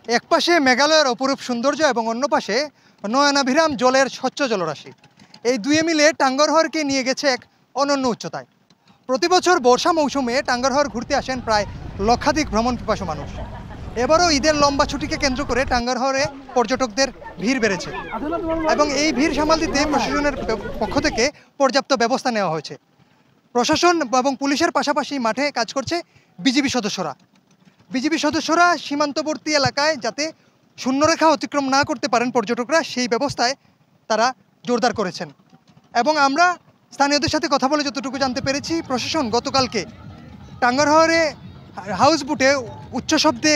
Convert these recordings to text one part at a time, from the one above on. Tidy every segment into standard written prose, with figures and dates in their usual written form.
একপাশে মেঘালয়ের অপরূপ সৌন্দর্য এবং অন্য পাশে নয়নাভিরাম জলের স্বচ্ছ জলরাশি। এই দুয়ে মিলে টাঙ্গরহরকে নিয়ে গেছে এক অনন্য উচ্চতায়। প্রতি বছর বর্ষা মৌসুমে টাঙ্গরহর ঘুরতে আসেন প্রায় লক্ষাধিক ভ্রমণ পিপাসু মানুষ। এবারও ঈদের লম্বা ছুটিকে কেন্দ্র করে টাঙ্গরহরে পর্যটকদের ভিড় বেড়েছে এবং এই ভিড় সামাল দিতে প্রশাসনের পক্ষ থেকে পর্যাপ্ত ব্যবস্থা নেওয়া হয়েছে। প্রশাসন এবং পুলিশের পাশাপাশি মাঠে কাজ করছে বিজিবি সদস্যরা সীমান্তবর্তী এলাকায় যাতে শূন্যরেখা অতিক্রম না করতে পারেন পর্যটকরা, সেই ব্যবস্থায় তারা জোরদার করেছেন। এবং আমরা স্থানীয়দের সাথে কথা বলে যতটুকু জানতে পেরেছি, প্রশাসন গতকালকে টাঙ্গরহরে হাউস বোটে উচ্চ শব্দে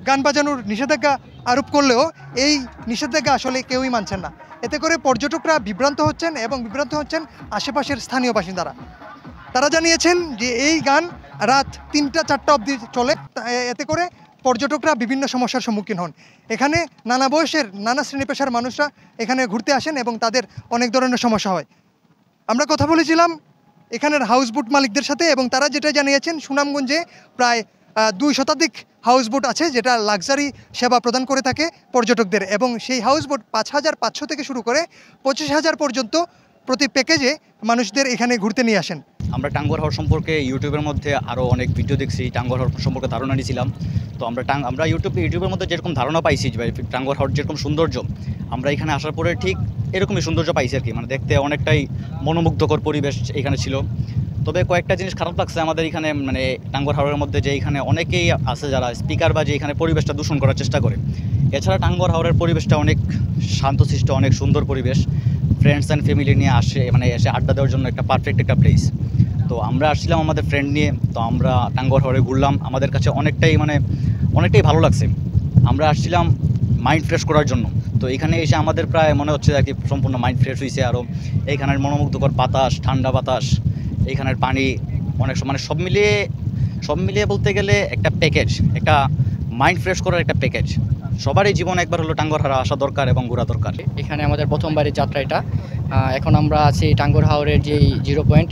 গান বাজানোর নিষেধাজ্ঞা আরোপ করলেও এই নিষেধাজ্ঞা আসলে কেউই মানছেন না। এতে করে পর্যটকরা বিভ্রান্ত হচ্ছেন এবং বিভ্রান্ত হচ্ছেন আশেপাশের স্থানীয় বাসিন্দারা। তারা জানিয়েছেন যে এই গান রাত 3টা-4টা অবধি চলে, এতে করে পর্যটকরা বিভিন্ন সমস্যার সম্মুখীন হন। এখানে নানা বয়সের নানা শ্রেণী পেশার মানুষরা এখানে ঘুরতে আসেন এবং তাদের অনেক ধরনের সমস্যা হয়। আমরা কথা বলেছিলাম এখানের হাউসবোট মালিকদের সাথে এবং তারা যেটা জানিয়েছেন, সুনামগঞ্জে প্রায় 2 শতাধিক হাউসবোট আছে যেটা লাক্সারি সেবা প্রদান করে থাকে পর্যটকদের, এবং সেই হাউসবোট 5,500 থেকে শুরু করে 25,000 পর্যন্ত প্রতি প্যাকেজে মানুষদের এখানে ঘুরতে নিয়ে আসেন। আমরা টাঙ্গরহর সম্পর্কে ইউটিউবের মধ্যে আরও অনেক ভিডিও দেখছি, টাঙ্গরহর সম্পর্কে ধারণা নিয়েছিলাম। তো আমরা ইউটিউবের মধ্যে যেরকম ধারণা পাইছি যে টাঙ্গরহর যেরকম সৌন্দর্য, আমরা এখানে আসার পরে ঠিক এরকমই সৌন্দর্য পাইছি আর কি। মানে দেখতে অনেকটাই মনোমুগ্ধকর পরিবেশ এখানে ছিল। তবে কয়েকটা জিনিস খারাপ লাগছে আমাদের এখানে, মানে টাঙ্গরহরের মধ্যে যে এখানে অনেকেই আছে যারা স্পিকার বাজে এখানে পরিবেশটা দূষণ করার চেষ্টা করে। এছাড়া টাঙ্গরহরের পরিবেশটা অনেক শান্তশিষ্ট, অনেক সুন্দর পরিবেশ। ফ্রেন্ডস অ্যান্ড ফ্যামিলি নিয়ে এসে আড্ডা দেওয়ার জন্য একটা পারফেক্ট একটা প্লেস। তো আমরা আসছিলাম আমাদের ফ্রেন্ড নিয়ে, তো আমরা টাঙ্গরহরে ঘুরলাম। আমাদের কাছে অনেকটাই ভালো লাগছে। আমরা আসছিলাম মাইন্ড ফ্রেশ করার জন্য। তো এখানে এসে আমাদের প্রায় মনে হচ্ছে আর কি সম্পূর্ণ মাইন্ড ফ্রেশ হয়েছে। আরও এইখানের মনোমুগ্ধকর বাতাস, ঠান্ডা বাতাস, এইখানের পানি অনেক মানে সব মিলিয়ে বলতে গেলে একটা প্যাকেজ, একটা মাইন্ড ফ্রেশ করার একটা প্যাকেজ। সবারই জীবনে একবার হলো টাঙ্গরহরে আসা দরকার এবং ঘোরা দরকার। এখানে আমাদের প্রথমবারের যাত্রা এটা। এখন আমরা আছি টাঙ্গরহরের যে 0 পয়েন্ট,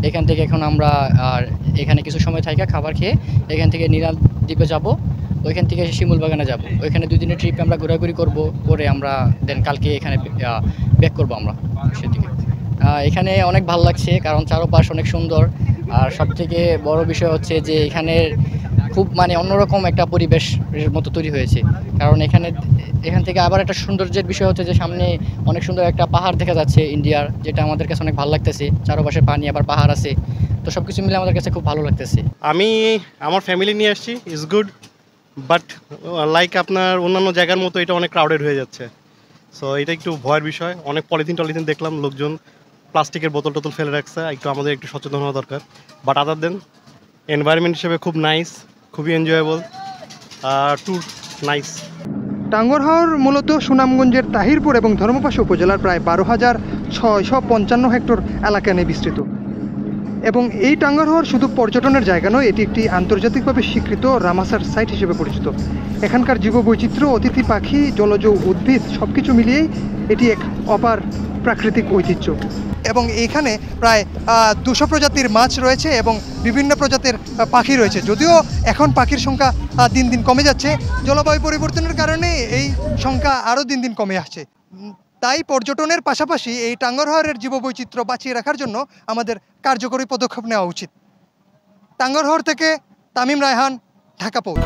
এখান থেকে এখন আমরা এখানে কিছু সময় থাকি খাবার খেয়ে এখান থেকে নীলাদ্বীপে যাব, ওইখান থেকে শিমুল বাগানে যাব। ওইখানে 2 দিনের ট্রিপে আমরা ঘোরাঘুরি করে আমরা দেন কালকে এখানে ব্যাক করবো আমরা সেদিকে। এখানে অনেক ভালো লাগছে কারণ চারপাশ অনেক সুন্দর। আর সবথেকে বড় বিষয় হচ্ছে যে এখানের খুব মানে অন্যরকম একটা পরিবেশের মতো তৈরি হয়েছে। কারণ এখান থেকে আবার একটা সৌন্দর্যের বিষয় হচ্ছে যে সামনে অনেক সুন্দর একটা পাহাড় দেখা যাচ্ছে ইন্ডিয়ার, যেটা আমাদের কাছে অনেক ভালো লাগতেছে। চারপাশে পানি আবার পাহাড় আছে, তো সব কিছু মিলে আমাদের কাছে খুব ভালো লাগতেছে। আমি আমার ফ্যামিলি নিয়ে আসছি, ইজ গুড, বাট লাইক আপনার অন্যান্য জায়গার মতো এটা অনেক ক্রাউডেড হয়ে যাচ্ছে। সো এটা একটু ভয়ের বিষয়। অনেক পলিথিন দেখলাম, লোকজন প্লাস্টিকের বোতল ফেলে রাখছে। আমাদের একটু সচেতন হওয়া দরকার। বাট আদার দেন এনভায়রনমেন্ট হিসেবে খুব নাইস, খুবই এনজয়েবল, ট্যুর নাইস। টাঙ্গরহর মূলত সুনামগঞ্জের তাহিরপুর এবং ধর্মপাশা উপজেলার প্রায় 12,655 হেক্টর এলাকা নিয়ে বিস্তৃত। এবং এই টাঙ্গরহর শুধু পর্যটনের জায়গা নয়, এটি একটি আন্তর্জাতিকভাবে স্বীকৃত রামাসার সাইট হিসেবে পরিচিত। এখানকার জীববৈচিত্র্য, অতিথি পাখি, জলজ উদ্ভিদ সব কিছু মিলিয়েই এটি এক অপার প্রাকৃতিক ঐতিহ্য। এবং এইখানে প্রায় 200 প্রজাতির মাছ রয়েছে এবং বিভিন্ন প্রজাতির পাখি রয়েছে। যদিও এখন পাখির সংখ্যা দিন দিন কমে যাচ্ছে, জলবায়ু পরিবর্তনের কারণে এই সংখ্যা আরও দিন দিন কমে আসছে। তাই পর্যটনের পাশাপাশি এই টাঙ্গরহরের জীববৈচিত্র্য বাঁচিয়ে রাখার জন্য আমাদের কার্যকরী পদক্ষেপ নেওয়া উচিত। টাঙ্গরহর থেকে তামিম রায়হান, ঢাকা পোস্ট।